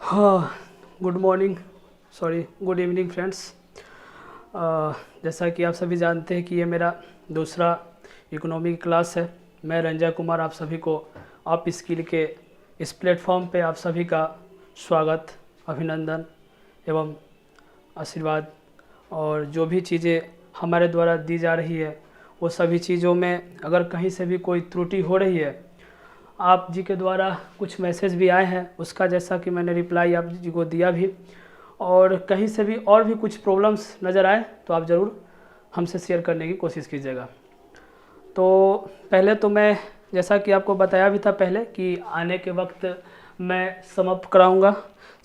हाँ, good morning, sorry good evening friends. जैसा कि आप सभी जानते हैं कि ये मेरा दूसरा इकोनॉमी की क्लास है। मैं रंजय कुमार आप सभी को अप स्किल के इस प्लेटफॉर्म पे आप सभी का स्वागत, अभिनंदन एवं आशीर्वाद। और जो भी चीज़ें हमारे द्वारा दी जा रही है वो सभी चीज़ों में अगर कहीं से भी कोई त्रुटि हो रही है, आप जी के द्वारा कुछ मैसेज भी आए हैं, उसका जैसा कि मैंने रिप्लाई आप जी को दिया भी, और कहीं से भी और भी कुछ प्रॉब्लम्स नज़र आए तो आप ज़रूर हमसे शेयर करने की कोशिश कीजिएगा। तो पहले तो मैं जैसा कि आपको बताया भी था पहले कि आने के वक्त मैं समाप्त कराऊंगा।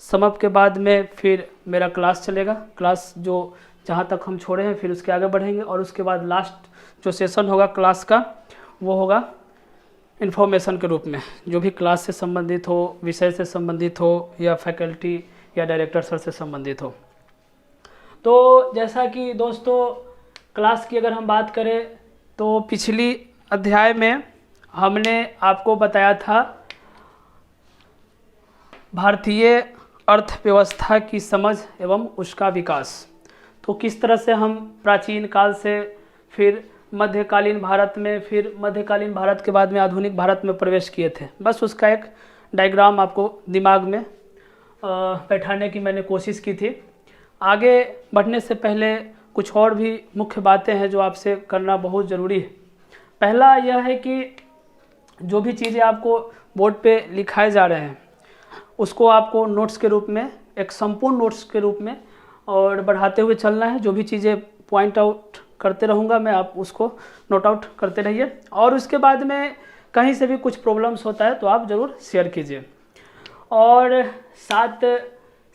समाप्त के बाद में फिर मेरा क्लास चलेगा, क्लास जो जहाँ तक हम छोड़े हैं फिर उसके आगे बढ़ेंगे, और उसके बाद लास्ट जो सेशन होगा क्लास का वो होगा इन्फॉर्मेशन के रूप में, जो भी क्लास से संबंधित हो, विषय से संबंधित हो, या फैकल्टी या डायरेक्टर सर से संबंधित हो। तो जैसा कि दोस्तों क्लास की अगर हम बात करें तो पिछली अध्याय में हमने आपको बताया था भारतीय अर्थव्यवस्था की समझ एवं उसका विकास। तो किस तरह से हम प्राचीन काल से फिर मध्यकालीन भारत में, फिर मध्यकालीन भारत के बाद में आधुनिक भारत में प्रवेश किए थे, बस उसका एक डायग्राम आपको दिमाग में बैठाने की मैंने कोशिश की थी। आगे बढ़ने से पहले कुछ और भी मुख्य बातें हैं जो आपसे करना बहुत ज़रूरी है। पहला यह है कि जो भी चीज़ें आपको बोर्ड पे लिखाए जा रहे हैं उसको आपको नोट्स के रूप में, एक संपूर्ण नोट्स के रूप में और बढ़ाते हुए चलना है। जो भी चीज़ें पॉइंट आउट करते रहूँगा मैं, आप उसको नोट आउट करते रहिए, और उसके बाद में कहीं से भी कुछ प्रॉब्लम्स होता है तो आप ज़रूर शेयर कीजिए। और 7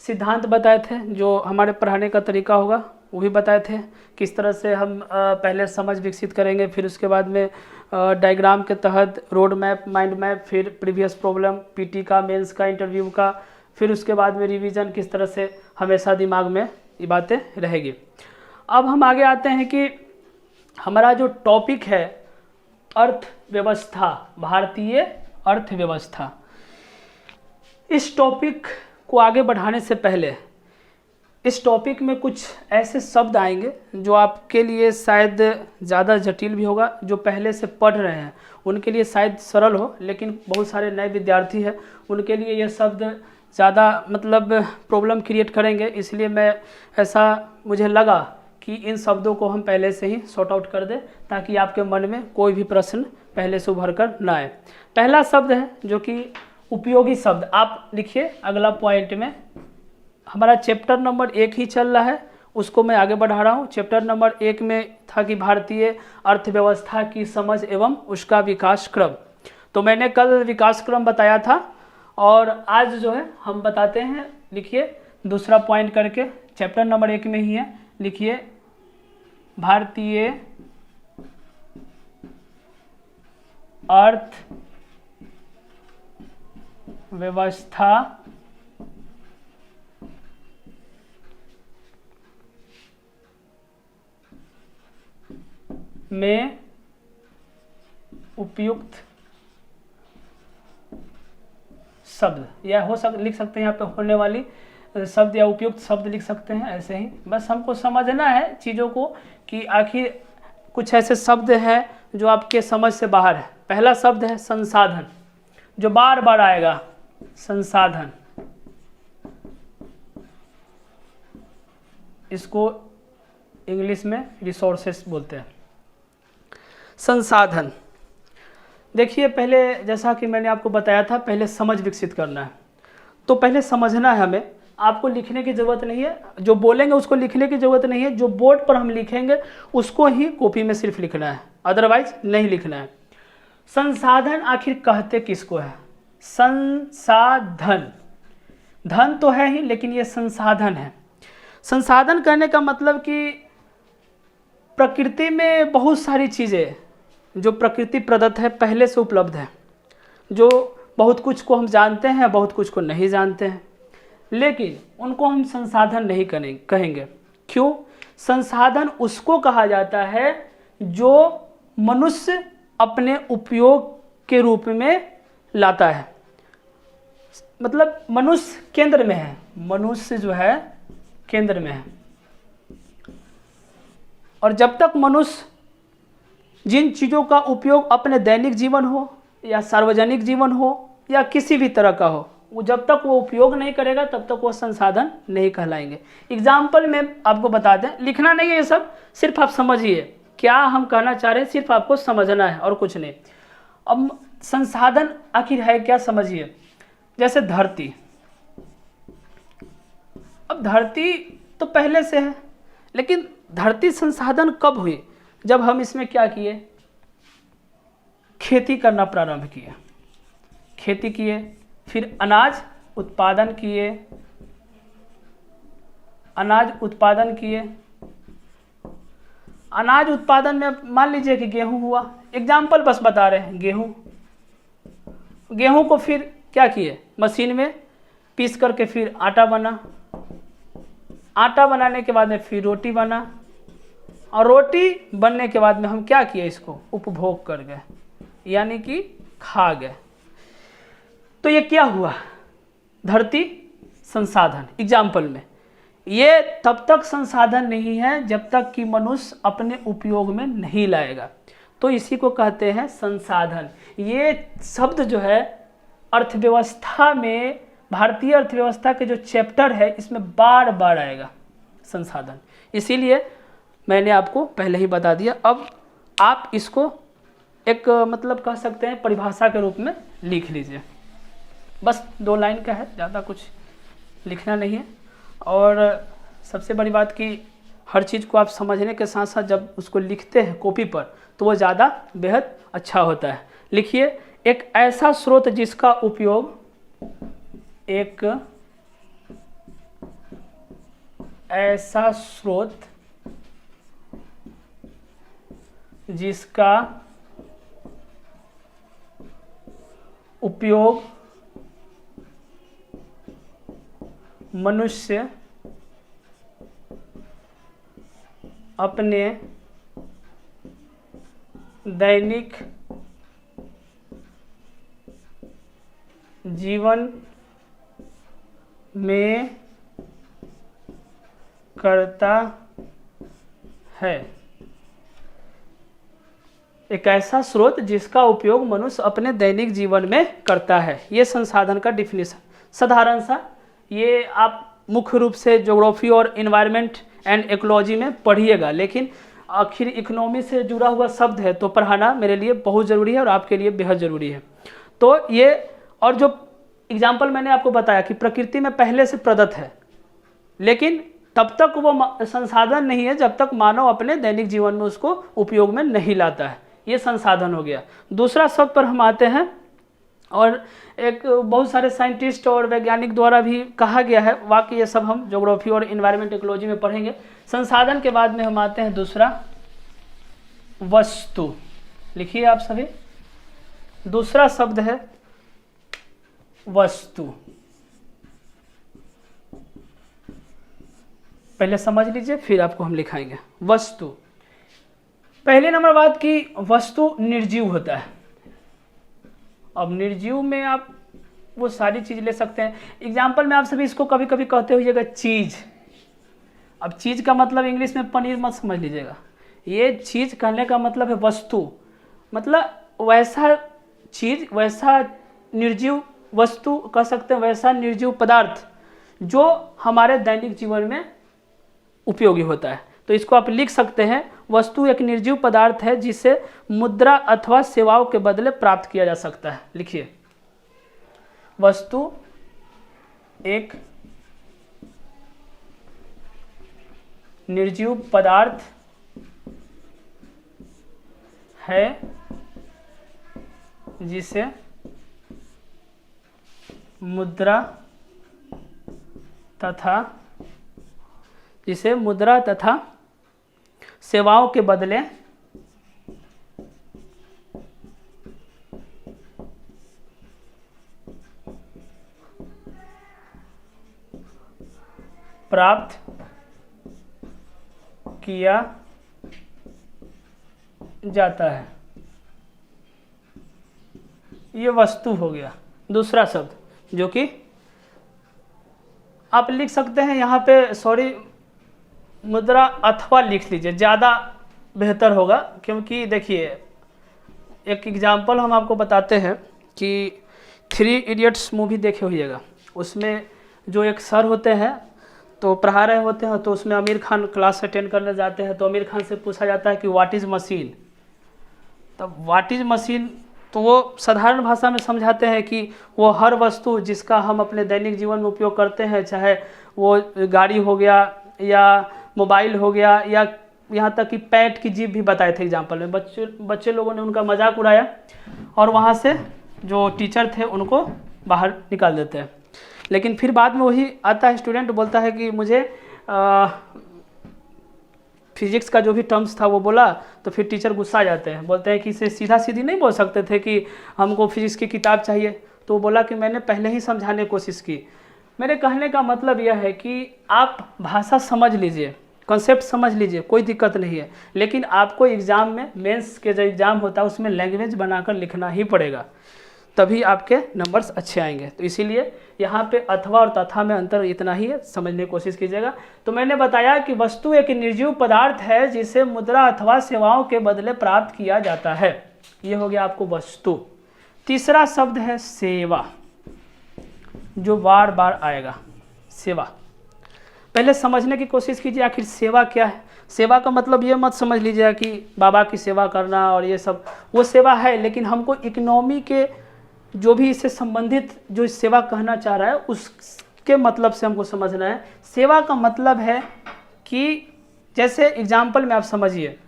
सिद्धांत बताए थे जो हमारे पढ़ाने का तरीका होगा, वो भी बताए थे किस तरह से हम पहले समझ विकसित करेंगे, फिर उसके बाद में डायग्राम के तहत रोड मैप, माइंड मैप, फिर प्रीवियस प्रॉब्लम, पीटी का, मेंस का, इंटरव्यू का, फिर उसके बाद में रिवीजन, किस तरह से हमेशा दिमाग में ये बातें रहेगी। अब हम आगे आते हैं कि हमारा जो टॉपिक है अर्थव्यवस्था, भारतीय अर्थव्यवस्था। इस टॉपिक को आगे बढ़ाने से पहले इस टॉपिक में कुछ ऐसे शब्द आएंगे जो आपके लिए शायद ज़्यादा जटिल भी होगा, जो पहले से पढ़ रहे हैं उनके लिए शायद सरल हो, लेकिन बहुत सारे नए विद्यार्थी हैं उनके लिए ये शब्द ज़्यादा मतलब प्रॉब्लम क्रिएट करेंगे। इसलिए मैं ऐसा मुझे लगा कि इन शब्दों को हम पहले से ही सॉर्ट आउट कर दें ताकि आपके मन में कोई भी प्रश्न पहले से उभर कर ना आए। पहला शब्द है जो कि उपयोगी शब्द, आप लिखिए अगला पॉइंट में। हमारा चैप्टर नंबर 1 ही चल रहा है, उसको मैं आगे बढ़ा रहा हूँ। चैप्टर नंबर 1 में था कि भारतीय अर्थव्यवस्था की समझ एवं उसका विकास क्रम। तो मैंने कल विकास क्रम बताया था और आज जो है हम बताते हैं, लिखिए दूसरा पॉइंट करके, चैप्टर नंबर 1 में ही है, लिखिए भारतीय अर्थव्यवस्था में उपयुक्त शब्द, या लिख सकते हैं यहाँ पे होने वाली शब्द या उपयुक्त शब्द लिख सकते हैं, ऐसे ही बस हमको समझना है चीज़ों को कि आखिर कुछ ऐसे शब्द हैं जो आपके समझ से बाहर है। पहला शब्द है संसाधन, जो बार बार आएगा, संसाधन। इसको इंग्लिश में रिसोर्सेस बोलते हैं। संसाधन, देखिए पहले जैसा कि मैंने आपको बताया था, पहले समझ विकसित करना है। तो पहले समझना है हमें, आपको लिखने की ज़रूरत नहीं है, जो बोलेंगे उसको लिखने की ज़रूरत नहीं है, जो बोर्ड पर हम लिखेंगे उसको ही कॉपी में सिर्फ लिखना है, अदरवाइज नहीं लिखना है। संसाधन आखिर कहते किसको है? संसाधन, धन तो है ही लेकिन ये संसाधन है। संसाधन कहने का मतलब कि प्रकृति में बहुत सारी चीज़ें जो प्रकृति प्रदत्त है, पहले से उपलब्ध है, जो बहुत कुछ को हम जानते हैं, बहुत कुछ को नहीं जानते हैं, लेकिन उनको हम संसाधन नहीं कहेंगे। क्यों? संसाधन उसको कहा जाता है जो मनुष्य अपने उपयोग के रूप में लाता है। मतलब मनुष्य केंद्र में है, मनुष्य जो है केंद्र में है। और जब तक मनुष्य जिन चीज़ों का उपयोग अपने दैनिक जीवन हो या सार्वजनिक जीवन हो या किसी भी तरह का हो, वो जब तक वो उपयोग नहीं करेगा तब तक वो संसाधन नहीं कहलाएंगे। एग्जाम्पल में आपको बता दें, लिखना नहीं है ये सब, सिर्फ आप समझिए क्या हम कहना चाह रहे हैं, सिर्फ आपको समझना है और कुछ नहीं। अब संसाधन आखिर है क्या, समझिए। जैसे धरती, अब धरती तो पहले से है, लेकिन धरती संसाधन कब हुई? जब हम इसमें क्या किए, खेती करना प्रारंभ किए, खेती किए, फिर अनाज उत्पादन किए, अनाज उत्पादन किए। अनाज उत्पादन में मान लीजिए कि गेहूं हुआ, एग्जाम्पल बस बता रहे हैं, गेहूं को फिर क्या किए, मशीन में पीस करके फिर आटा बना, आटा बनाने के बाद में फिर रोटी बना, और रोटी बनने के बाद में हम क्या किए, इसको उपभोग कर गए, यानी कि खा गए। तो ये क्या हुआ, धरती संसाधन। एग्जाम्पल में ये तब तक संसाधन नहीं है जब तक कि मनुष्य अपने उपयोग में नहीं लाएगा, तो इसी को कहते हैं संसाधन। ये शब्द जो है अर्थव्यवस्था में, भारतीय अर्थव्यवस्था के जो चैप्टर है इसमें बार बार आएगा संसाधन, इसीलिए मैंने आपको पहले ही बता दिया। अब आप इसको एक मतलब कह सकते हैं परिभाषा के रूप में लिख लीजिए, बस 2 लाइन का है, ज़्यादा कुछ लिखना नहीं है। और सबसे बड़ी बात कि हर चीज़ को आप समझने के साथ साथ जब उसको लिखते हैं कॉपी पर तो वो ज़्यादा बेहद अच्छा होता है। लिखिए, एक ऐसा स्रोत जिसका उपयोग, एक ऐसा स्रोत जिसका उपयोग मनुष्य अपने दैनिक जीवन में करता है। एक ऐसा स्रोत जिसका उपयोग मनुष्य अपने दैनिक जीवन में करता है, ये संसाधन का डिफिनीशन साधारण सा। ये आप मुख्य रूप से ज्योग्राफी और इन्वायरमेंट एंड इकोलॉजी में पढ़िएगा, लेकिन आखिर इकोनॉमी से जुड़ा हुआ शब्द है तो पढ़ाना मेरे लिए बहुत ज़रूरी है और आपके लिए बेहद ज़रूरी है। तो ये, और जो एग्जाम्पल मैंने आपको बताया कि प्रकृति में पहले से प्रदत्त है, लेकिन तब तक वो संसाधन नहीं है जब तक मानव अपने दैनिक जीवन में उसको उपयोग में नहीं लाता है, ये संसाधन हो गया। दूसरा शब्द पर हम आते हैं, और एक बहुत सारे साइंटिस्ट और वैज्ञानिक द्वारा भी कहा गया है, वाकई ये सब हम ज्योग्राफी और इन्वायरमेंट इकोलॉजी में पढ़ेंगे। संसाधन के बाद में हम आते हैं दूसरा, वस्तु। लिखिए आप सभी, दूसरा शब्द है वस्तु। पहले समझ लीजिए फिर आपको हम लिखाएंगे। वस्तु, पहले नंबर बात की वस्तु निर्जीव होता है। अब निर्जीव में आप वो सारी चीज़ ले सकते हैं। एग्जाम्पल में आप सभी इसको कभी कभी कहते होइएगा चीज़। अब चीज़ का मतलब इंग्लिश में पनीर मत समझ लीजिएगा, ये चीज़ कहने का मतलब है वस्तु, मतलब वैसा चीज़, वैसा निर्जीव वस्तु कह सकते हैं, वैसा निर्जीव पदार्थ जो हमारे दैनिक जीवन में उपयोगी होता है। तो इसको आप लिख सकते हैं, वस्तु एक निर्जीव पदार्थ है जिसे मुद्रा अथवा सेवाओं के बदले प्राप्त किया जा सकता है। लिखिए, वस्तु एक निर्जीव पदार्थ है जिसे मुद्रा तथा सेवाओं के बदले प्राप्त किया जाता है। ये वस्तु हो गया। दूसरा शब्द जो कि आप लिख सकते हैं यहाँ पे, सॉरी, मुद्रा अथवा लिख लीजिए, ज़्यादा बेहतर होगा। क्योंकि देखिए एक एग्जाम्पल हम आपको बताते हैं कि 3 इडियट्स मूवी देखे होइएगा, उसमें जो एक सर होते हैं तो पढ़ा रहे होते हैं, तो उसमें आमिर खान क्लास अटेंड करने जाते हैं, तो आमिर खान से पूछा जाता है कि व्हाट इज़ मशीन। तब व्हाट इज़ मशीन, तो वो साधारण भाषा में समझाते हैं कि वो हर वस्तु जिसका हम अपने दैनिक जीवन में उपयोग करते हैं, चाहे वो गाड़ी हो गया या मोबाइल हो गया या यहाँ तक कि पैट की जीभ भी बताए थे एग्जाम्पल में। बच्चे लोगों ने उनका मजाक उड़ाया और वहाँ से जो टीचर थे उनको बाहर निकाल देते हैं। लेकिन फिर बाद में वही आता है स्टूडेंट, बोलता है कि मुझे फिजिक्स का जो भी टर्म्स था वो बोला, तो फिर टीचर गुस्सा आ जाते हैं, बोलते हैं कि इसे सीधा सीधी नहीं बोल सकते थे कि हमको फिजिक्स की किताब चाहिए। तो वो बोला कि मैंने पहले ही समझाने की कोशिश की। मेरे कहने का मतलब यह है कि आप भाषा समझ लीजिए, कॉन्सेप्ट समझ लीजिए, कोई दिक्कत नहीं है, लेकिन आपको एग्ज़ाम में, मेंस के जो एग्ज़ाम होता है उसमें लैंग्वेज बनाकर लिखना ही पड़ेगा, तभी आपके नंबर्स अच्छे आएंगे। तो इसीलिए यहाँ पे अथवा और तथा में अंतर इतना ही है, समझने की कोशिश कीजिएगा। तो मैंने बताया कि वस्तु एक निर्जीव पदार्थ है जिसे मुद्रा अथवा सेवाओं के बदले प्राप्त किया जाता है। ये हो गया आपको वस्तु। तीसरा शब्द है सेवा, जो बार बार आएगा, सेवा। पहले समझने की कोशिश कीजिए आखिर सेवा क्या है। सेवा का मतलब ये मत समझ लीजिए कि बाबा की सेवा करना और ये सब, वो सेवा है, लेकिन हमको इकोनॉमी के जो भी इससे संबंधित जो सेवा कहना चाह रहा है उसके मतलब से हमको समझना है। सेवा का मतलब है कि जैसे एग्जाम्पल में आप समझिए,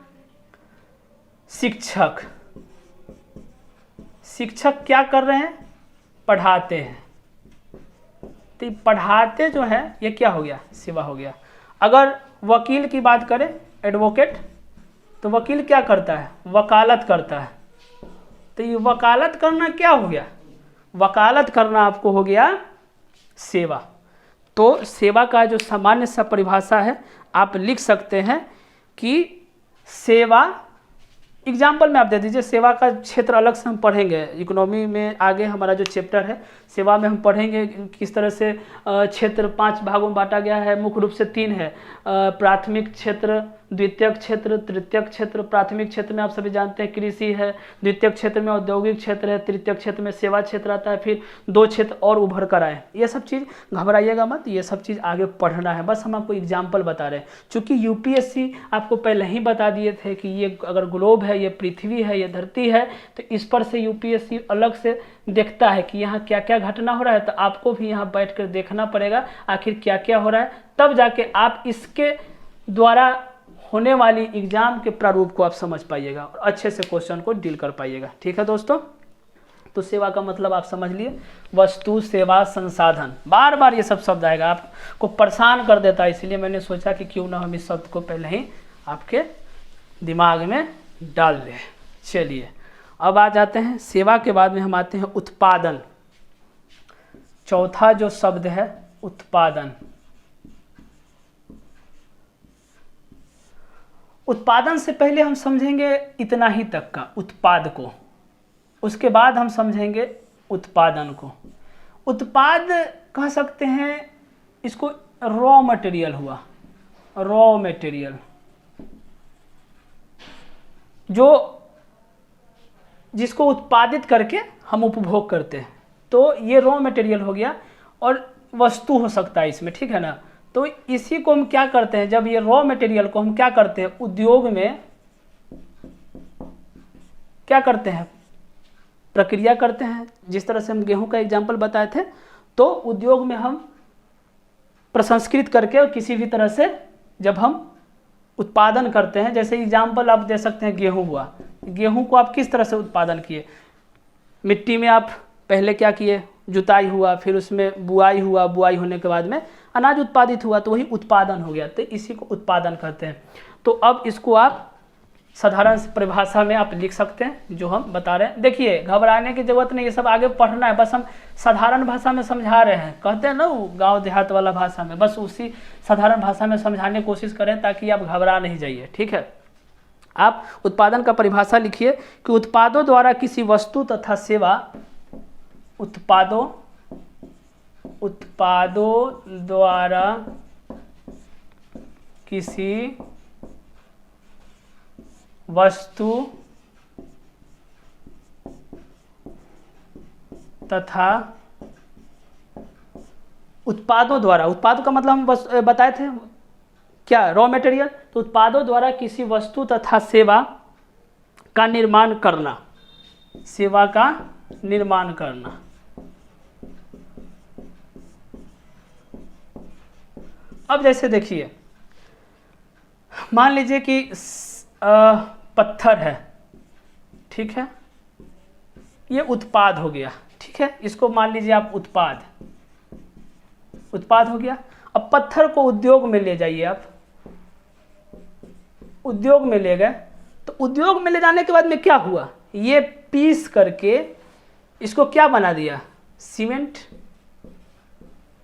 शिक्षक क्या कर रहे हैं, पढ़ाते हैं। तो पढ़ाते जो है ये क्या हो गया, सेवा हो गया। अगर वकील की बात करें, एडवोकेट, तो वकील क्या करता है, वकालत करता है। तो ये वकालत करना क्या हो गया, वकालत करना आपको हो गया सेवा। तो सेवा का जो सामान्य सा परिभाषा है आप लिख सकते हैं कि सेवा, एग्जाम्पल में आप दे दीजिए। सेवा का क्षेत्र अलग से हम पढ़ेंगे, इकोनॉमी में आगे हमारा जो चैप्टर है सेवा में हम पढ़ेंगे किस तरह से क्षेत्र 5 भागों में बांटा गया है। मुख्य रूप से 3 है, प्राथमिक क्षेत्र, द्वितीयक क्षेत्र, तृतीयक क्षेत्र। प्राथमिक क्षेत्र में आप सभी जानते हैं कृषि है, द्वितीयक क्षेत्र में औद्योगिक क्षेत्र है, तृतीयक क्षेत्र में सेवा क्षेत्र आता है, फिर 2 क्षेत्र और उभर कर आए। ये सब चीज़ घबराइएगा मत, ये सब चीज़ आगे पढ़ना है, बस हम आपको एग्जाम्पल बता रहे हैं। चूँकि यूपीएससी आपको पहले ही बता दिए थे कि ये अगर ग्लोब है, ये पृथ्वी है, ये धरती है, तो इस पर से यूपीएससी अलग से देखता है कि यहाँ क्या क्या घटना हो रहा है। तो आपको भी यहाँ बैठ कर देखना पड़ेगा आखिर क्या क्या हो रहा है, तब जाके आप इसके द्वारा होने वाली एग्जाम के प्रारूप को आप समझ पाइएगा और अच्छे से क्वेश्चन को डील कर पाइएगा। ठीक है दोस्तों, तो सेवा का मतलब आप समझ लिए, वस्तु, सेवा, संसाधन। बार बार ये सब शब्द आएगा, आपको परेशान कर देता है, इसलिए मैंने सोचा कि क्यों ना हम इस शब्द को पहले ही आपके दिमाग में डाल दें। चलिए अब आ जाते हैं, सेवा के बाद में हम आते हैं उत्पादन। चौथा जो शब्द है उत्पादन। उत्पादन से पहले हम समझेंगे इतना ही तक का उत्पाद को, उसके बाद हम समझेंगे उत्पादन को। उत्पाद कह सकते हैं इसको, रॉ मटेरियल हुआ, रॉ मटेरियल जो जिसको उत्पादित करके हम उपभोग करते हैं, तो ये रॉ मटेरियल हो गया। और वस्तु हो सकता है इसमें, ठीक है ना। तो इसी को हम क्या करते हैं, जब ये रॉ मटेरियल को हम क्या करते हैं, उद्योग में क्या करते हैं, प्रक्रिया करते हैं। जिस तरह से हम गेहूं का एग्जाम्पल बताए थे, तो उद्योग में हम प्रसंस्कृत करके और किसी भी तरह से जब हम उत्पादन करते हैं, जैसे एग्जाम्पल आप दे सकते हैं गेहूं हुआ, गेहूं को आप किस तरह से उत्पादन किए, मिट्टी में आप पहले क्या किए, जुताई हुआ, फिर उसमें बुआई हुआ, बुआई होने के बाद में अनाज उत्पादित हुआ, तो वही उत्पादन हो गया। तो इसी को उत्पादन कहते हैं। तो अब इसको आप साधारण परिभाषा में आप लिख सकते हैं जो हम बता रहे हैं। देखिए घबराने की जरूरत नहीं, ये सब आगे पढ़ना है, बस हम साधारण भाषा में समझा रहे हैं। कहते हैं ना गांव देहात वाला भाषा में, बस उसी साधारण भाषा में समझाने की कोशिश करें ताकि आप घबरा नहीं जाइए। ठीक है, आप उत्पादन का परिभाषा लिखिए कि उत्पादों द्वारा किसी वस्तु तथा सेवा, उत्पादों उत्पादों द्वारा किसी वस्तु तथा उत्पादों द्वारा, उत्पादों का मतलब हम बताए थे क्या, रॉ मटेरियल। तो उत्पादों द्वारा किसी वस्तु तथा सेवा का निर्माण करना, सेवा का निर्माण करना। अब जैसे देखिए, मान लीजिए कि पत्थर है, ठीक है, ये उत्पाद हो गया, ठीक है, इसको मान लीजिए आप उत्पाद हो गया। अब पत्थर को उद्योग में ले जाइए आप, उद्योग में ले गए, तो उद्योग में ले जाने के बाद में क्या हुआ, ये पीस करके इसको क्या बना दिया, सीमेंट।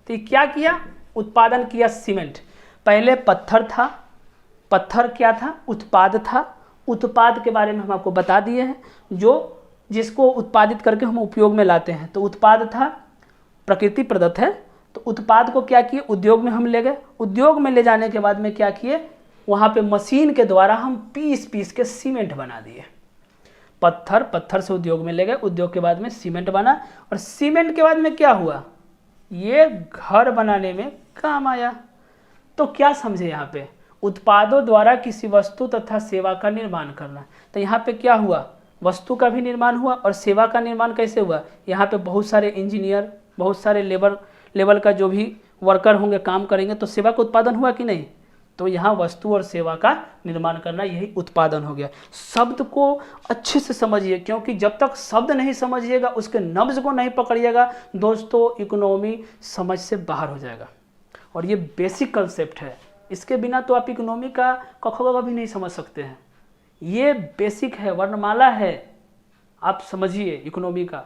तो ये क्या किया, उत्पादन किया सीमेंट। पहले पत्थर था, पत्थर क्या था, उत्पाद था। उत्पाद के बारे में हम आपको बता दिए हैं, जिसको उत्पादित करके हम उपयोग में लाते हैं। तो उत्पाद था, प्रकृति प्रदत्त है। तो उत्पाद को क्या किए, उद्योग में हम ले गए। उद्योग में ले जाने के बाद में क्या किए, वहाँ पे मशीन के द्वारा हम पीस के सीमेंट बना दिए। पत्थर से उद्योग में ले गए, उद्योग के बाद में सीमेंट बना, और सीमेंट के बाद में क्या हुआ, ये घर बनाने में काम आया। तो क्या समझे यहाँ पे, उत्पादों द्वारा किसी वस्तु तथा सेवा का निर्माण करना। तो यहाँ पे क्या हुआ, वस्तु का भी निर्माण हुआ, और सेवा का निर्माण कैसे हुआ, यहाँ पे बहुत सारे इंजीनियर, बहुत सारे लेबर का जो भी वर्कर होंगे, काम करेंगे, तो सेवा का उत्पादन हुआ कि नहीं। तो यहाँ वस्तु और सेवा का निर्माण करना, यही उत्पादन हो गया। शब्द को अच्छे से समझिए, क्योंकि जब तक शब्द नहीं समझिएगा, उसके नब्ज को नहीं पकड़िएगा, दोस्तों इकोनॉमी समझ से बाहर हो जाएगा। और ये बेसिक कंसेप्ट है, इसके बिना तो आप इकोनॉमी का क ख ग भी नहीं समझ सकते हैं। ये बेसिक है, वर्णमाला है, आप समझिए इकोनॉमी का।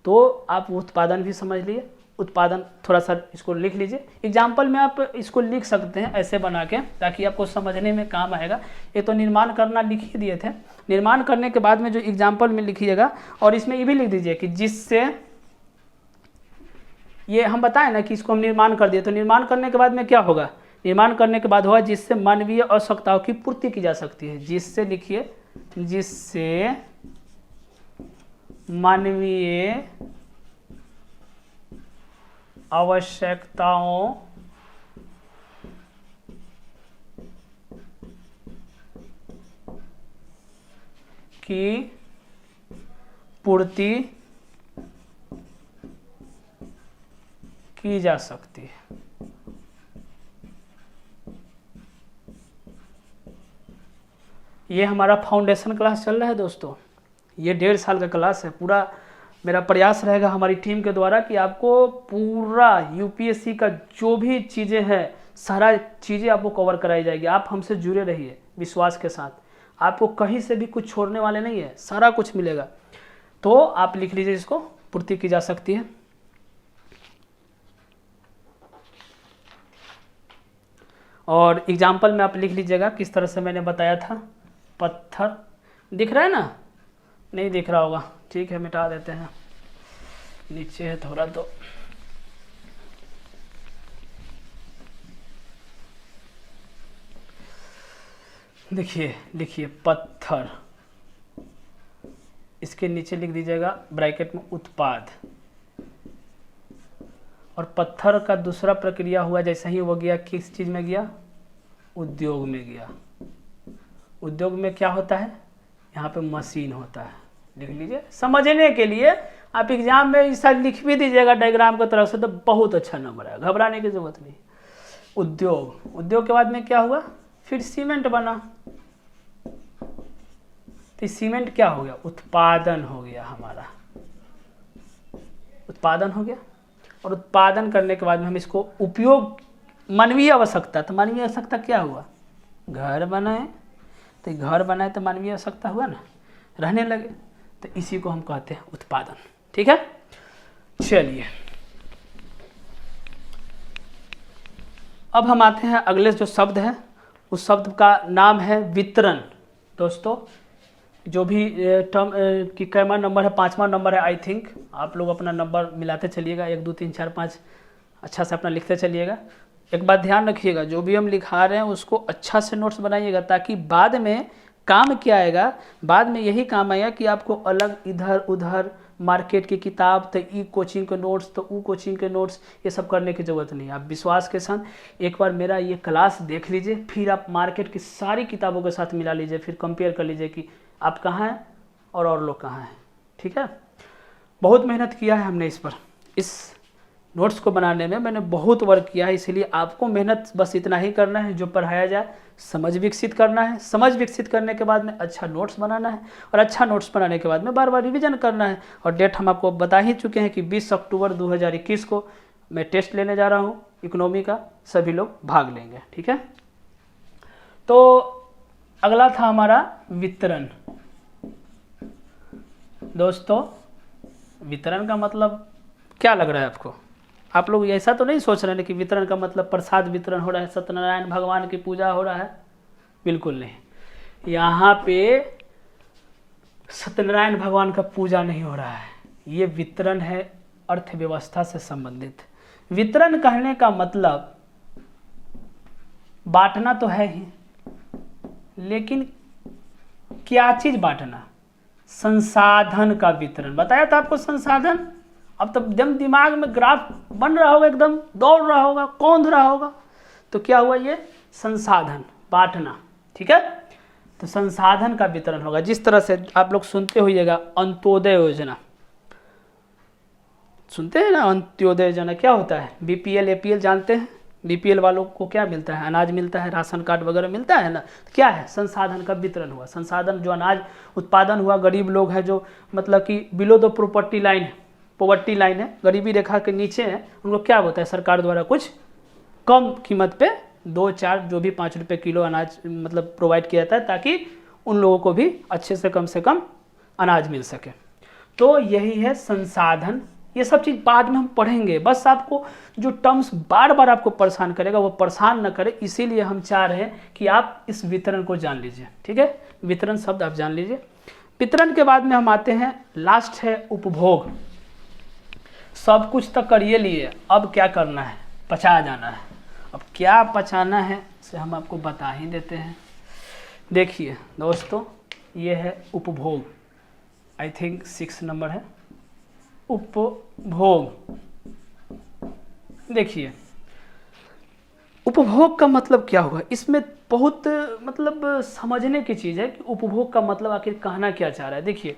तो आप उत्पादन भी समझ लिए, उत्पादन थोड़ा सा इसको लिख लीजिए। एग्जाम्पल में आप इसको लिख सकते हैं ऐसे बना के, ताकि आपको समझने में काम आएगा। ये तो निर्माण करना लिख ही दिए थे, निर्माण करने के बाद में जो एग्जाम्पल में लिखिएगा, और इसमें ये भी लिख दीजिए कि जिससे, ये हम बताएं ना कि इसको हम निर्माण कर दिए, तो निर्माण करने के बाद में क्या होगा, निर्माण करने के बाद होगा जिससे मानवीय आवश्यकताओं की पूर्ति की जा सकती है। जिससे लिखिए, जिससे मानवीय आवश्यकताओं की पूर्ति की जा सकती है। ये हमारा फाउंडेशन क्लास चल रहा है दोस्तों, ये 1.5 साल का क्लास है। पूरा मेरा प्रयास रहेगा हमारी टीम के द्वारा कि आपको पूरा यूपीएससी का जो भी चीज़ें हैं, सारा चीज़ें आपको कवर कराई जाएगी। आप हमसे जुड़े रहिए विश्वास के साथ, आपको कहीं से भी कुछ छोड़ने वाले नहीं है, सारा कुछ मिलेगा। तो आप लिख लीजिए, इसको पूर्ति की जा सकती है। और एग्जाम्पल में आप लिख लीजिएगा किस तरह से मैंने बताया था। पत्थर दिख रहा है ना, नहीं दिख रहा होगा, ठीक है मिटा देते हैं, नीचे है थोड़ा। तो देखिए, लिखिए पत्थर, इसके नीचे लिख दीजिएगा ब्रैकेट में उत्पाद। और पत्थर का दूसरा प्रक्रिया हुआ, जैसे ही वो गया किस चीज़ में गया, उद्योग में गया। उद्योग में क्या होता है, यहाँ पे मशीन होता है। लिख लीजिए, समझने के लिए आप एग्जाम में ऐसा लिख भी दीजिएगा डायग्राम की तरफ से, तो बहुत अच्छा नंबर है, घबराने की जरूरत नहीं। उद्योग, उद्योग के बाद में क्या हुआ, फिर सीमेंट बना। तो सीमेंट क्या हो गया, उत्पादन हो गया हमारा, उत्पादन हो गया। और उत्पादन करने के बाद में हम इसको उपयोग, मानवीय आवश्यकता, तो मानवीय आवश्यकता क्या हुआ, घर बनाए। तो घर बनाए तो मानवीय आवश्यकता हुआ ना, रहने लगे, तो इसी को हम कहते हैं उत्पादन। ठीक है, चलिए अब हम आते हैं अगले जो शब्द है, उस शब्द का नाम है वितरण। दोस्तों जो भी टर्म की कैमा नंबर है, 5वां नंबर है आई थिंक, आप लोग अपना नंबर मिलाते चलिएगा, 1 2 3 4 5 अच्छा से अपना लिखते चलिएगा। एक बात ध्यान रखिएगा, जो भी हम लिखा रहे हैं उसको अच्छा से नोट्स बनाइएगा, ताकि बाद में काम क्या आएगा, बाद में यही काम आएगा कि आपको अलग इधर उधर मार्केट की किताब, तो ई कोचिंग के नोट्स, तो ऊ कोचिंग के नोट्स, ये सब करने की ज़रूरत नहीं है। आप विश्वास के साथ एक बार मेरा ये क्लास देख लीजिए, फिर आप मार्केट की सारी किताबों के साथ मिला लीजिए, फिर कंपेयर कर लीजिए कि आप कहाँ हैं और लोग कहाँ हैं। ठीक है, बहुत मेहनत किया है हमने इस पर, इस नोट्स को बनाने में मैंने बहुत वर्क किया है, इसलिए आपको मेहनत बस इतना ही करना है, जो पढ़ाया जाए समझ विकसित करना है, समझ विकसित करने के बाद में अच्छा नोट्स बनाना है, और अच्छा नोट्स बनाने के बाद में बार बार रिवीजन करना है। और डेट हम आपको बता ही चुके हैं कि 20 अक्टूबर 2021 को मैं टेस्ट लेने जा रहा हूँ इकोनॉमी का, सभी लोग भाग लेंगे। ठीक है, तो अगला था हमारा वितरण। दोस्तों वितरण का मतलब क्या लग रहा है आपको? आप लोग ऐसा तो नहीं सोच रहे हैं कि वितरण का मतलब प्रसाद वितरण हो रहा है, सत्यनारायण भगवान की पूजा हो रहा है? बिल्कुल नहीं, यहाँ पे सत्यनारायण भगवान का पूजा नहीं हो रहा है, ये वितरण है अर्थव्यवस्था से संबंधित। वितरण कहने का मतलब बांटना तो है ही, लेकिन क्या चीज बांटना? संसाधन का वितरण। बताया था आपको संसाधन। अब तो एकदम दिमाग में ग्राफ बन रहा होगा, एकदम दौड़ रहा होगा, कौंध रहा होगा। तो क्या हुआ? ये संसाधन बांटना। ठीक है, तो संसाधन का वितरण होगा। जिस तरह से आप लोग सुनते होइएगा अंत्योदय योजना, सुनते हैं ना, अंत्योदय योजना क्या होता है? बीपीएल एपीएल जानते हैं? बीपीएल वालों को क्या मिलता है? अनाज मिलता है, राशन कार्ड वगैरह मिलता है ना। तो क्या है? संसाधन का वितरण हुआ। संसाधन जो अनाज उत्पादन हुआ, गरीब लोग हैं जो मतलब कि below the property line, poverty line है, गरीबी रेखा के नीचे है, उनको क्या होता है? सरकार द्वारा कुछ कम कीमत पे 2-4 जो भी 5 रुपये किलो अनाज मतलब प्रोवाइड किया जाता है, ताकि उन लोगों को भी अच्छे से कम अनाज मिल सके। तो यही है संसाधन। ये सब चीज़ बाद में हम पढ़ेंगे, बस आपको जो टर्म्स बार बार आपको परेशान करेगा वो परेशान न करे, इसीलिए हम चाह रहे हैं कि आप इस वितरण को जान लीजिए। ठीक है, वितरण शब्द आप जान लीजिए। वितरण के बाद में हम आते हैं, लास्ट है उपभोग। सब कुछ तो करिए लिए, अब क्या करना है? पचा जाना है। अब क्या पचाना है से हम आपको बता ही देते हैं। देखिए दोस्तों, ये है उपभोग, आई थिंक 6 नंबर है उपभोग। देखिए उपभोग का मतलब क्या होगा, इसमें बहुत मतलब समझने की चीज़ है कि उपभोग का मतलब आखिर कहना क्या चाह रहा है। देखिए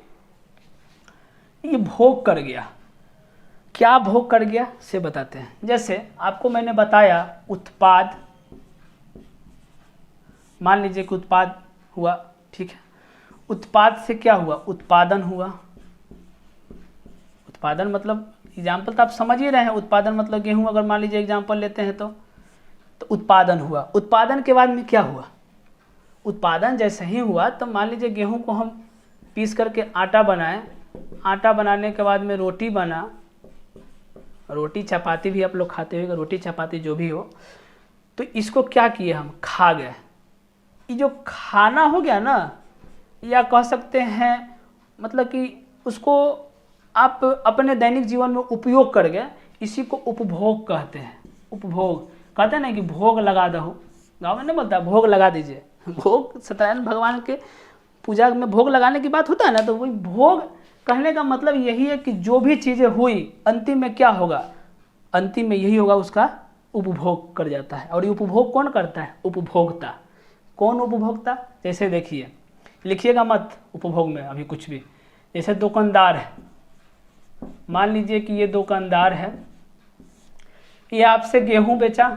ये भोग कर गया, क्या भोग कर गया से बताते हैं। जैसे आपको मैंने बताया उत्पाद, मान लीजिए कि उत्पाद हुआ, ठीक है, उत्पाद से क्या हुआ? उत्पादन हुआ। उत्पादन मतलब एग्जाम्पल तो आप समझ ही रहे हैं, उत्पादन मतलब गेहूं, अगर मान लीजिए एग्जाम्पल लेते हैं तो उत्पादन हुआ। उत्पादन के बाद में क्या हुआ? उत्पादन जैसे ही हुआ तो मान लीजिए गेहूं को हम पीस करके आटा बनाए, आटा बनाने के बाद में रोटी बना, रोटी चपाती भी आप लोग खाते होंगे, रोटी चपाती जो भी हो, तो इसको क्या किए हम? खा गए। ये जो खाना हो गया ना, या कह सकते हैं मतलब कि उसको आप अपने दैनिक जीवन में उपयोग कर गए, इसी को उपभोग कहते हैं। उपभोग कहते हैं ना कि भोग लगा दो, गाँव में नहीं बोलता भोग लगा दीजिए। भोग सत्यनारायण भगवान के पूजा में भोग लगाने की बात होता है ना, तो वही भोग कहने का मतलब यही है कि जो भी चीज़ें हुई अंतिम में क्या होगा? अंतिम में यही होगा, उसका उपभोग कर जाता है। और ये उपभोग कौन करता है? उपभोक्ता। कौन उपभोक्ता? जैसे देखिए, लिखिएगा मत उपभोग में अभी कुछ भी। जैसे दुकानदार है, मान लीजिए कि ये दुकानदार है, ये आपसे गेहूं बेचा,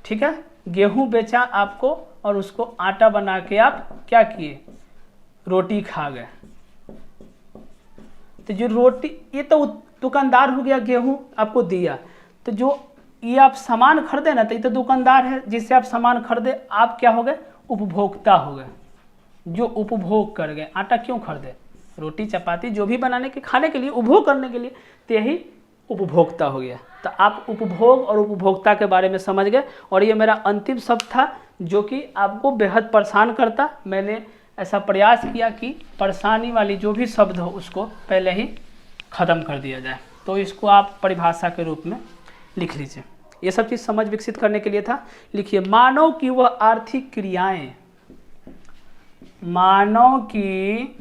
ठीक है, गेहूं बेचा आपको, और उसको आटा बना के आप क्या किए? रोटी खा गए। तो जो रोटी, ये तो दुकानदार हो गया, गेहूं आपको दिया, तो जो ये आप सामान खरीदे ना, तो ये तो दुकानदार है जिससे आप सामान खरीदे, आप क्या हो गए? उपभोक्ता हो गए, जो उपभोग कर गए। आटा क्यों खरीदे? रोटी चपाती जो भी बनाने के, खाने के लिए, उपभोग करने के लिए, तो यही उपभोक्ता हो गया। तो आप उपभोग और उपभोक्ता के बारे में समझ गए। और ये मेरा अंतिम शब्द था जो कि आपको बेहद परेशान करता। मैंने ऐसा प्रयास किया कि परेशानी वाली जो भी शब्द हो उसको पहले ही ख़त्म कर दिया जाए। तो इसको आप परिभाषा के रूप में लिख लीजिए। ये सब चीज़ समझ विकसित करने के लिए था। लिखिए, मानव की वह आर्थिक क्रियाएं, मानव की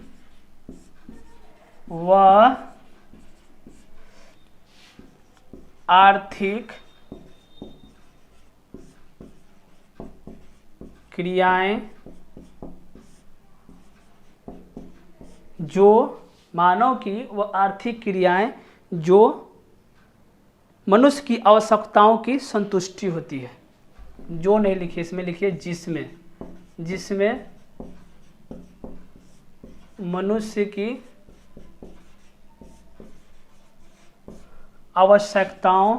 वह आर्थिक क्रियाएं जो, मानव की वह आर्थिक क्रियाएं जो मनुष्य की आवश्यकताओं की संतुष्टि होती है। जो नहीं लिखिए, इसमें लिखिए जिसमें, जिसमें मनुष्य की आवश्यकताओं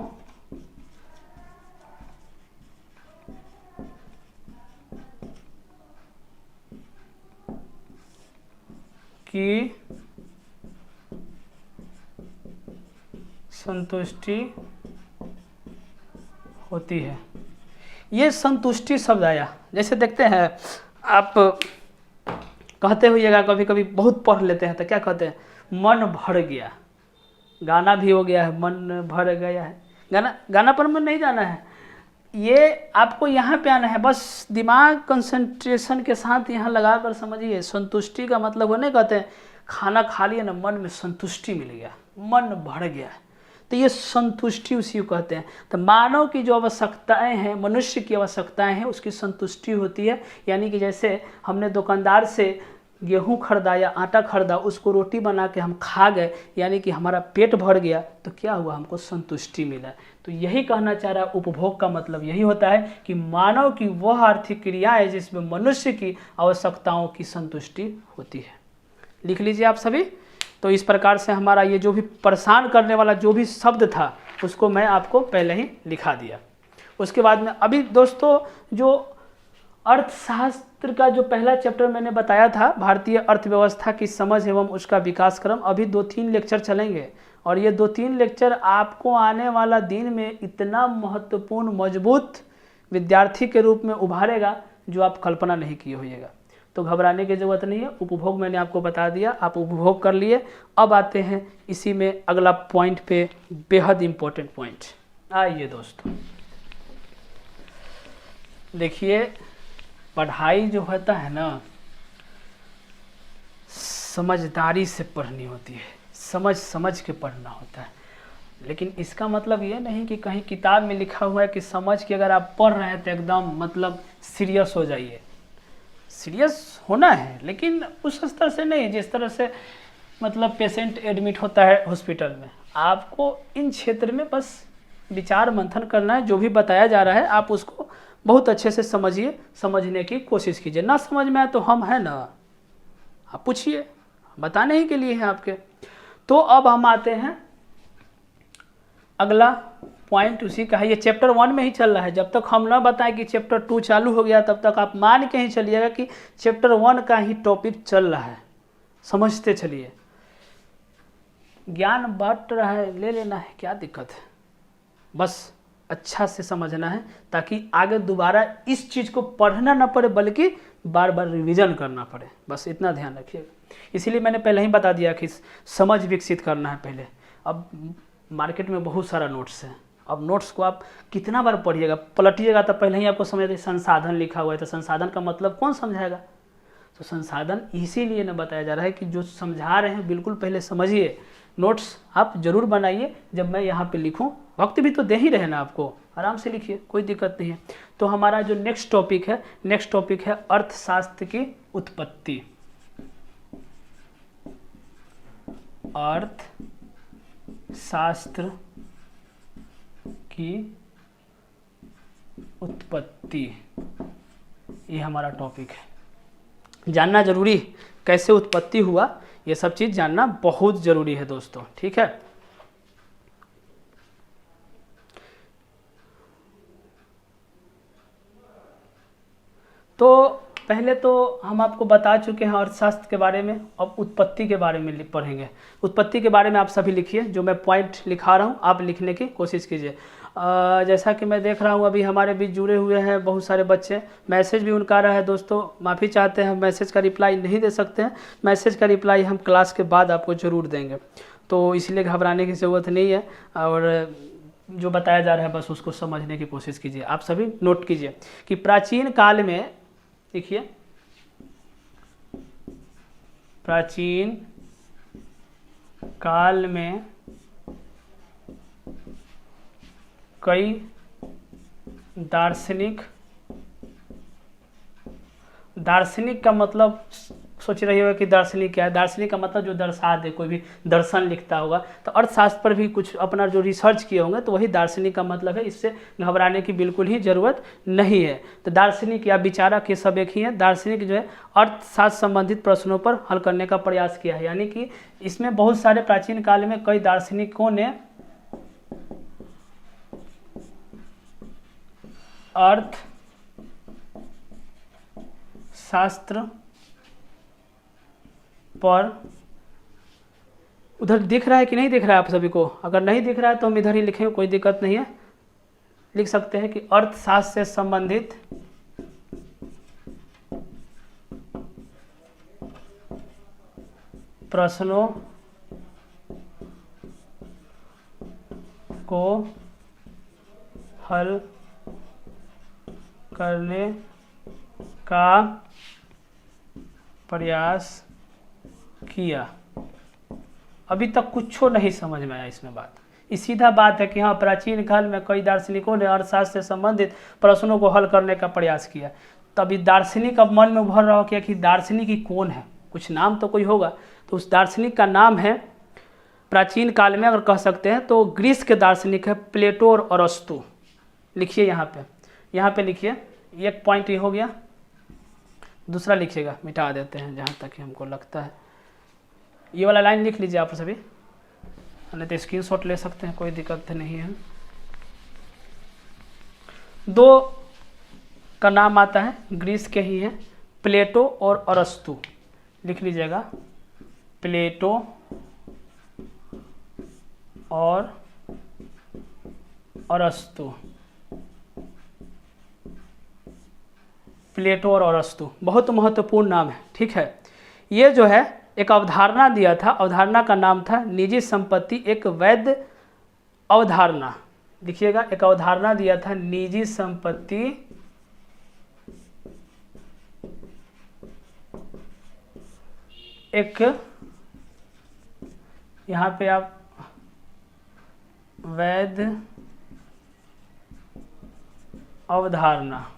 की संतुष्टि होती है। ये संतुष्टि शब्द आया, जैसे देखते हैं आप कहते होइएगा, कभी कभी बहुत पढ़ लेते हैं तो क्या कहते हैं, मन भर गया। गाना भी हो गया है, मन भर गया है, गाना पर मन नहीं जाना है, ये आपको यहाँ पे आना है, बस दिमाग कंसंट्रेशन के साथ यहाँ लगा कर समझिए। संतुष्टि का मतलब वो नहीं कहते हैं खाना खा लिया ना, मन में संतुष्टि मिल गया, मन भर गया, तो ये संतुष्टि उसी को कहते हैं। तो मानव की जो आवश्यकताएं हैं, मनुष्य की आवश्यकताएं हैं, उसकी संतुष्टि होती है। यानी कि जैसे हमने दुकानदार से गेहूं खरीदा या आटा खरीदा, उसको रोटी बना के हम खा गए, यानी कि हमारा पेट भर गया, तो क्या हुआ, हमको संतुष्टि मिला। तो यही कहना चाह रहा है, उपभोग का मतलब यही होता है कि मानव की वह आर्थिक क्रिया है जिसमें मनुष्य की आवश्यकताओं की संतुष्टि होती है। लिख लीजिए आप सभी। तो इस प्रकार से हमारा ये जो भी परेशान करने वाला जो भी शब्द था उसको मैं आपको पहले ही लिखा दिया। उसके बाद में अभी दोस्तों जो अर्थशास्त्र का जो पहला चैप्टर मैंने बताया था, भारतीय अर्थव्यवस्था की समझ एवं उसका विकास क्रम, अभी 2-3 लेक्चर चलेंगे और ये 2-3 लेक्चर आपको आने वाला दिन में इतना महत्वपूर्ण मजबूत विद्यार्थी के रूप में उभारेगा जो आप कल्पना नहीं किए होइएगा। तो घबराने की ज़रूरत नहीं है। उपभोग मैंने आपको बता दिया, आप उपभोग कर लिए। अब आते हैं इसी में अगला पॉइंट पे, बेहद इम्पोर्टेंट पॉइंट। आइए दोस्तों, देखिए पढ़ाई जो होता है ना, समझदारी से पढ़नी होती है, समझ समझ के पढ़ना होता है। लेकिन इसका मतलब ये नहीं कि कहीं किताब में लिखा हुआ है कि समझ के अगर आप पढ़ रहे हैं तो एकदम मतलब सीरियस हो जाइए। सीरियस होना है लेकिन उस स्तर से नहीं, जिस तरह से मतलब पेशेंट एडमिट होता है हॉस्पिटल में। आपको इन क्षेत्र में बस विचार मंथन करना है, जो भी बताया जा रहा है आप उसको बहुत अच्छे से समझिए, समझने की कोशिश कीजिए। ना समझ में आए तो हम हैं ना, आप पूछिए, बताने ही के लिए हैं आपके। तो अब हम आते हैं अगला पॉइंट, उसी का है। ये चैप्टर 1 में ही चल रहा है। जब तक हम ना बताएं कि चैप्टर 2 चालू हो गया तब तक आप मान के ही चलिएगा कि चैप्टर 1 का ही टॉपिक चल रहा है। समझते चलिए, ज्ञान बांट रहा है, ले लेना है, क्या दिक्कत है। बस अच्छा से समझना है ताकि आगे दोबारा इस चीज़ को पढ़ना ना पड़े बल्कि बार बार रिवीजन करना पड़े। बस इतना ध्यान रखिएगा। इसीलिए मैंने पहले ही बता दिया कि समझ विकसित करना है पहले। अब मार्केट में बहुत सारा नोट्स है, अब नोट्स को आप कितना बार पढ़िएगा, पलटिएगा तो पहले ही आपको समझ संसाधन लिखा हुआ है, तो संसाधन का मतलब कौन समझाएगा। तो संसाधन इसीलिए न बताया जा रहा है कि जो समझा रहे हैं बिल्कुल पहले समझिए। नोट्स आप जरूर बनाइए, जब मैं यहाँ पे लिखूँ वक्त भी तो दे ही रहे ना आपको, आराम से लिखिए, कोई दिक्कत नहीं है। तो हमारा जो नेक्स्ट टॉपिक है अर्थशास्त्र की उत्पत्ति। अर्थशास्त्र की उत्पत्ति, ये हमारा टॉपिक है। जानना जरूरी, कैसे उत्पत्ति हुआ, ये सब चीज़ जानना बहुत ज़रूरी है दोस्तों, ठीक है। तो पहले तो हम आपको बता चुके हैं अर्थशास्त्र के बारे में, अब उत्पत्ति के बारे में पढ़ेंगे। उत्पत्ति के बारे में आप सभी लिखिए, जो मैं पॉइंट लिखा रहा हूँ आप लिखने की कोशिश कीजिए। जैसा कि मैं देख रहा हूँ अभी हमारे बीच जुड़े हुए हैं बहुत सारे बच्चे, मैसेज भी उनका रहा है दोस्तों, माफ़ी चाहते हैं, मैसेज का रिप्लाई नहीं दे सकते हैं। मैसेज का रिप्लाई हम क्लास के बाद आपको ज़रूर देंगे। तो इसलिए घबराने की ज़रूरत नहीं है, और जो बताया जा रहा है बस उसको समझने की कोशिश कीजिए। आप सभी नोट कीजिए कि प्राचीन काल में, देखिए प्राचीन काल में कई दार्शनिक का मतलब सोच रही होगा कि दार्शनिक क्या है। दार्शनिक का मतलब जो दर्शा दे, कोई भी दर्शन लिखता होगा तो अर्थशास्त्र पर भी कुछ अपना जो रिसर्च किए होंगे तो वही दार्शनिक का मतलब है। इससे घबराने की बिल्कुल ही ज़रूरत नहीं है। तो दार्शनिक या विचारक ये सब एक ही है। दार्शनिक जो है अर्थशास्त्र संबंधित प्रश्नों पर हल करने का प्रयास किया है, यानी कि इसमें बहुत सारे प्राचीन काल में कई दार्शनिकों ने अर्थशास्त्र पर, उधर दिख रहा है कि नहीं दिख रहा है आप सभी को? अगर नहीं दिख रहा है तो हम इधर ही लिखेंगे, कोई दिक्कत नहीं है। लिख सकते हैं कि अर्थशास्त्र से संबंधित प्रश्नों को हल करने का प्रयास किया। अभी तक कुछ नहीं समझ में आया इसमें बात। ये सीधा बात है कि हाँ, प्राचीन काल में कई दार्शनिकों ने अर्थशास्त्र से संबंधित प्रश्नों को हल करने का प्रयास किया। तभी दार्शनिक अब मन में उभर रहा हो कि आखिर दार्शनिक ही कौन है, कुछ नाम तो कोई होगा। तो उस दार्शनिक का नाम है, प्राचीन काल में अगर कह सकते हैं तो ग्रीस के दार्शनिक है प्लेटो और अरस्तु। लिखिए यहाँ पे लिखिए, एक पॉइंट ये हो गया। दूसरा लिखिएगा, मिटा देते हैं जहाँ तक हमको लगता है। ये वाला लाइन लिख लीजिए आप सभी, नहीं तो स्क्रीनशॉट ले सकते हैं, कोई दिक्कत नहीं है। दो का नाम आता है, ग्रीस के ही हैं, प्लेटो और अरस्तु। लिख लीजिएगा, प्लेटो और अरस्तु। प्लेटो और अरस्तु बहुत महत्वपूर्ण नाम है, ठीक है। ये जो है एक अवधारणा दिया था, अवधारणा का नाम था निजी संपत्ति एक वैध अवधारणा। देखिएगा, एक अवधारणा दिया था निजी संपत्ति एक, यहाँ पे आप वैध अवधारणा,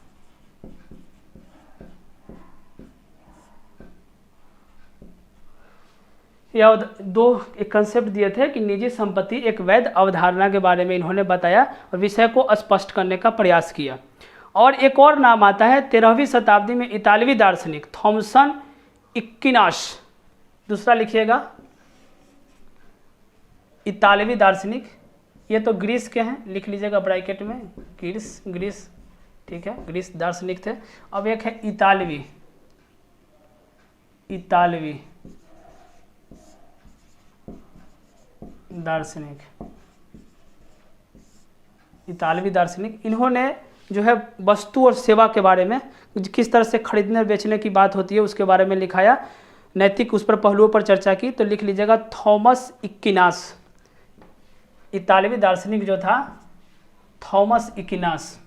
या दो एक कंसेप्ट दिए थे कि निजी संपत्ति एक वैध अवधारणा के बारे में इन्होंने बताया और विषय को स्पष्ट करने का प्रयास किया। और एक और नाम आता है 13वीं शताब्दी में इतालवी दार्शनिक थॉमसन एक्विनास। दूसरा लिखिएगा, इतालवी दार्शनिक, ये तो ग्रीस के हैं, लिख लीजिएगा ब्रैकेट में, ग्रीस, ठीक है, ग्रीस दार्शनिक थे। अब एक है इतालवी दार्शनिक, इतालवी दार्शनिक। इन्होंने जो है वस्तु और सेवा के बारे में, किस तरह से खरीदने और बेचने की बात होती है उसके बारे में लिखाया, नैतिक उस पर पहलुओं पर चर्चा की। तो लिख लीजिएगा थॉमस एक्विनास, इतालवी दार्शनिक जो था थॉमस एक्विनास,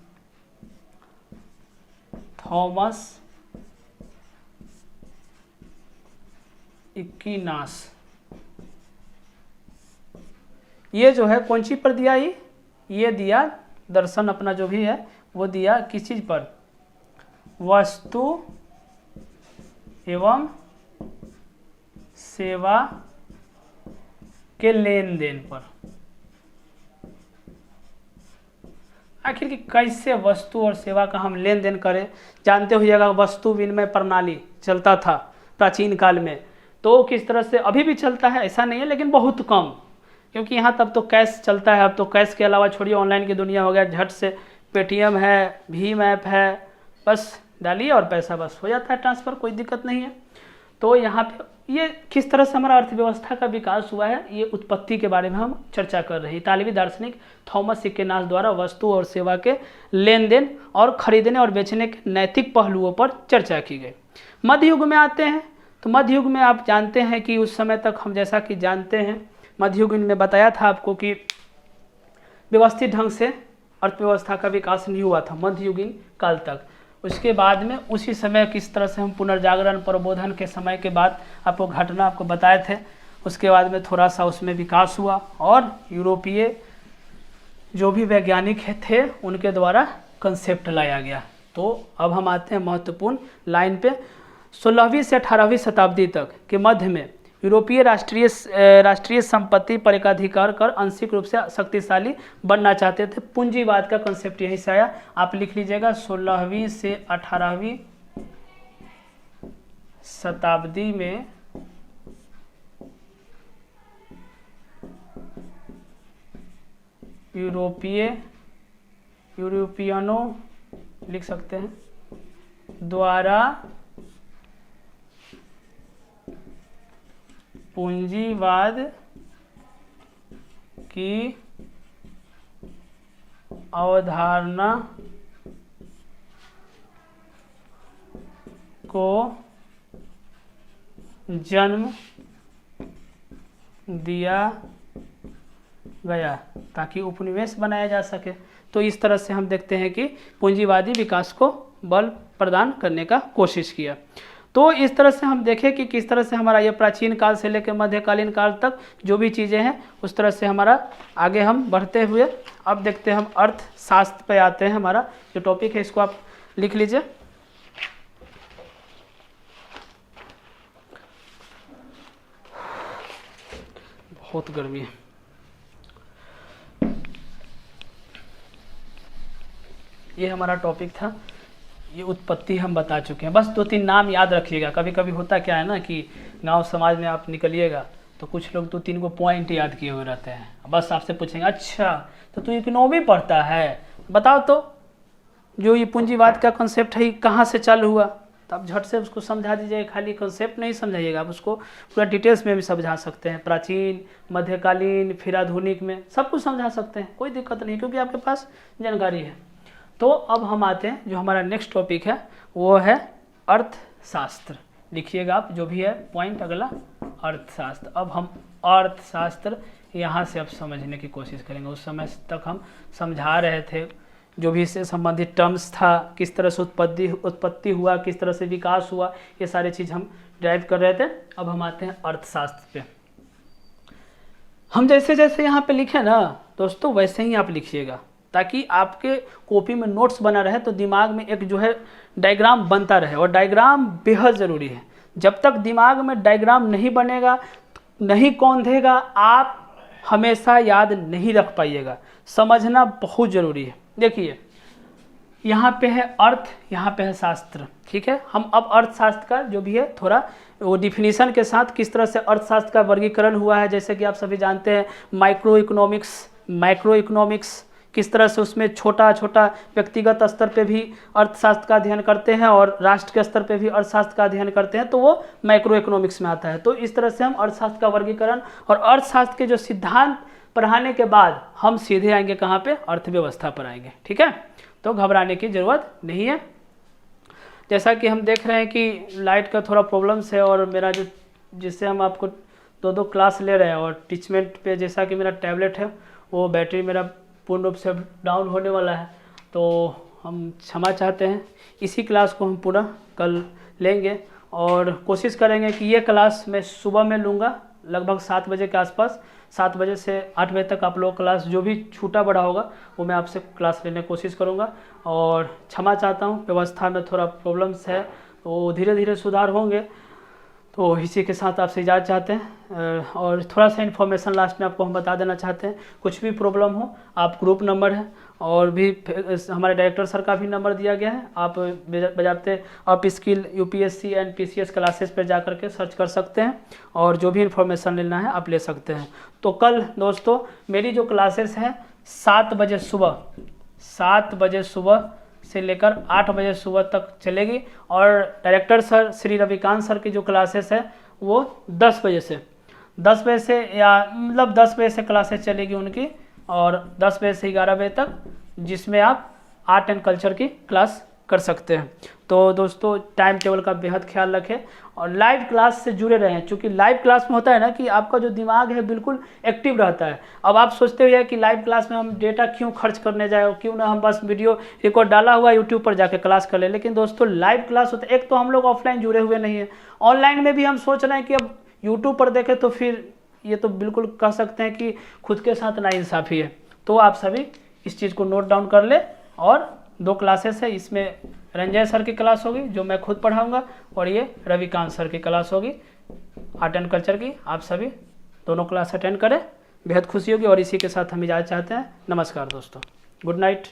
ये जो है कौन सी पर दिया, ये दिया दर्शन अपना जो भी है वो दिया किस चीज पर, वस्तु एवं सेवा के लेन देन पर। आखिर कि कैसे वस्तु और सेवा का हम लेन देन करें। जानते होइएगा वस्तु विनिमय प्रणाली चलता था प्राचीन काल में, तो किस तरह से अभी भी चलता है ऐसा नहीं है, लेकिन बहुत कम, क्योंकि यहाँ तब तो कैश चलता है। अब तो कैश के अलावा छोड़िए, ऑनलाइन की दुनिया हो गया, झट से पेटीएम है, भीम ऐप है, बस डालिए और पैसा बस हो जाता है ट्रांसफ़र, कोई दिक्कत नहीं है। तो यहाँ पे ये किस तरह से हमारा अर्थव्यवस्था का विकास हुआ है, ये उत्पत्ति के बारे में हम चर्चा कर रहे हैं। इतालवी दार्शनिक थॉमस एक्विनास द्वारा वस्तु और सेवा के लेन देन और खरीदने और बेचने के नैतिक पहलुओं पर चर्चा की गई। मध्य युग में आते हैं, तो मध्य युग में आप जानते हैं कि उस समय तक हम जैसा कि जानते हैं मध्ययुगीन में बताया था आपको कि व्यवस्थित ढंग से अर्थव्यवस्था का विकास नहीं हुआ था मध्ययुगीन काल तक। उसके बाद में उसी समय किस तरह से हम पुनर्जागरण प्रबोधन के समय के बाद आपको घटना आपको बताए थे, उसके बाद में थोड़ा सा उसमें विकास हुआ और यूरोपीय जो भी वैज्ञानिक थे उनके द्वारा कंसेप्ट लाया गया। तो अब हम आते हैं महत्वपूर्ण लाइन पे। 16वीं से 18वीं शताब्दी तक के मध्य में यूरोपीय राष्ट्रीय संपत्ति पर एकाधिकार कर आंशिक रूप से शक्तिशाली बनना चाहते थे। पूंजीवाद का कंसेप्ट यहीं से आया, आप लिख लीजिएगा 16वीं से 18वीं शताब्दी में यूरोपियनों लिख सकते हैं द्वारा पूंजीवाद की अवधारणा को जन्म दिया गया ताकि उपनिवेश बनाया जा सके। तो इस तरह से हम देखते हैं कि पूंजीवादी विकास को बल प्रदान करने का कोशिश किया। तो इस तरह से हम देखें कि किस तरह से हमारा ये प्राचीन काल से लेकर मध्यकालीन काल तक जो भी चीज़ें हैं उस तरह से हमारा आगे हम बढ़ते हुए अब देखते हैं हम अर्थशास्त्र पे आते हैं। हमारा जो टॉपिक है इसको आप लिख लीजिए। बहुत गर्मी है। ये हमारा टॉपिक था, ये उत्पत्ति हम बता चुके हैं। बस 2-3 नाम याद रखिएगा। कभी कभी होता क्या है ना कि गांव समाज में आप निकलिएगा तो कुछ लोग 2-3 को पॉइंट याद किए हुए रहते हैं, बस आपसे पूछेंगे अच्छा तो तू इकोनॉमी पढ़ता है, बताओ तो जो ये पूंजीवाद का कॉन्सेप्ट है कहाँ से चालू हुआ। तो आप झट से उसको समझा दीजिएगा, खाली कॉन्सेप्ट नहीं समझाइएगा, आप उसको पूरा डिटेल्स में भी समझा सकते हैं। प्राचीन, मध्यकालीन, फिर आधुनिक में सब कुछ समझा सकते हैं, कोई दिक्कत नहीं, क्योंकि आपके पास जानकारी है। तो अब हम आते हैं जो हमारा नेक्स्ट टॉपिक है वो है अर्थशास्त्र। लिखिएगा आप जो भी है पॉइंट अगला, अर्थशास्त्र। अब हम अर्थशास्त्र यहाँ से अब समझने की कोशिश करेंगे। उस समय तक हम समझा रहे थे जो भी इससे संबंधित टर्म्स था, किस तरह से उत्पत्ति हुआ, किस तरह से विकास हुआ, ये सारी चीज़ हम ड्राइव कर रहे थे। अब हम आते हैं अर्थशास्त्र पे। हम जैसे जैसे यहाँ पे लिखे ना दोस्तों वैसे ही आप लिखिएगा ताकि आपके कॉपी में नोट्स बना रहे, तो दिमाग में एक जो है डायग्राम बनता रहे। और डायग्राम बेहद ज़रूरी है। जब तक दिमाग में डायग्राम नहीं बनेगा, नहीं कौंधेगा, आप हमेशा याद नहीं रख पाइएगा। समझना बहुत ज़रूरी है। देखिए यहाँ पे है अर्थ, यहाँ पे है शास्त्र, ठीक है। हम अब अर्थशास्त्र का जो भी है थोड़ा वो डिफिनीशन के साथ किस तरह से अर्थशास्त्र का वर्गीकरण हुआ है। जैसे कि आप सभी जानते हैं माइक्रो इकोनॉमिक्स किस तरह से उसमें छोटा छोटा व्यक्तिगत स्तर पे भी अर्थशास्त्र का अध्ययन करते हैं और राष्ट्र के स्तर पे भी अर्थशास्त्र का अध्ययन करते हैं, तो वो माइक्रो इकोनॉमिक्स में आता है। तो इस तरह से हम अर्थशास्त्र का वर्गीकरण और अर्थशास्त्र के जो सिद्धांत पढ़ाने के बाद हम सीधे आएंगे कहाँ पे, अर्थव्यवस्था पर आएंगे, ठीक है। तो घबराने की ज़रूरत नहीं है। जैसा कि हम देख रहे हैं कि लाइट का थोड़ा प्रॉब्लम्स है और मेरा जो जिससे हम आपको 2-2 क्लास ले रहे हैं और टीचमेंट पे जैसा कि मेरा टैबलेट है वो बैटरी मेरा पूर्ण रूप से डाउन होने वाला है, तो हम क्षमा चाहते हैं। इसी क्लास को हम पूरा कल लेंगे और कोशिश करेंगे कि ये क्लास मैं सुबह में लूँगा लगभग 7 बजे के आसपास। 7 बजे से 8 बजे तक आप लोग क्लास जो भी छूटा बड़ा होगा वो मैं आपसे क्लास लेने की कोशिश करूँगा। और क्षमा चाहता हूँ, व्यवस्था में थोड़ा प्रॉब्लम्स है, तो धीरे धीरे सुधार होंगे। तो इसी के साथ आपसे इजाज़त चाहते हैं। और थोड़ा सा इन्फॉर्मेशन लास्ट में आपको हम बता देना चाहते हैं, कुछ भी प्रॉब्लम हो आप ग्रुप नंबर है और भी हमारे डायरेक्टर सर का भी नंबर दिया गया है, आप बजाते up skill UPSC and PCS classes पर जा करके सर्च कर सकते हैं और जो भी इन्फॉर्मेशन लेना है आप ले सकते हैं। तो कल दोस्तों मेरी जो क्लासेस हैं 7 बजे सुबह से लेकर 8 बजे सुबह तक चलेगी और director sir Shri Ravikant sir की जो क्लासेस है वो 10 बजे से या मतलब 10 बजे से क्लासेस चलेगी उनकी और 10 बजे से 11 बजे तक, जिसमें आप आर्ट एंड कल्चर की क्लास कर सकते हैं। तो दोस्तों टाइम टेबल का बेहद ख्याल रखें और लाइव क्लास से जुड़े रहें, क्योंकि लाइव क्लास में होता है ना कि आपका जो दिमाग है बिल्कुल एक्टिव रहता है। अब आप सोचते हुए कि लाइव क्लास में हम डेटा क्यों खर्च करने जाए, क्यों ना हम बस वीडियो रिकॉर्ड डाला हुआ यूट्यूब पर जाके क्लास कर ले। लेकिन दोस्तों लाइव क्लास होता है, एक तो हम लोग ऑफलाइन जुड़े हुए नहीं है, ऑनलाइन में भी हम सोच रहे हैं कि अब यूट्यूब पर देखें तो फिर ये तो बिल्कुल कह सकते हैं कि खुद के साथ नाइंसाफ़ी है। तो आप सभी इस चीज़ को नोट डाउन कर ले। और 2 क्लासेस है, इसमें रंजय सर की क्लास होगी जो मैं खुद पढ़ाऊंगा, और ये रविकांत सर की क्लास होगी आर्ट एंड कल्चर की। आप सभी दोनों क्लास अटेंड करें, बेहद खुशी होगी। और इसी के साथ हम इजाज़त चाहते हैं। नमस्कार दोस्तों, गुड नाइट।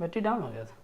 बैटरी डाउन हो गया था।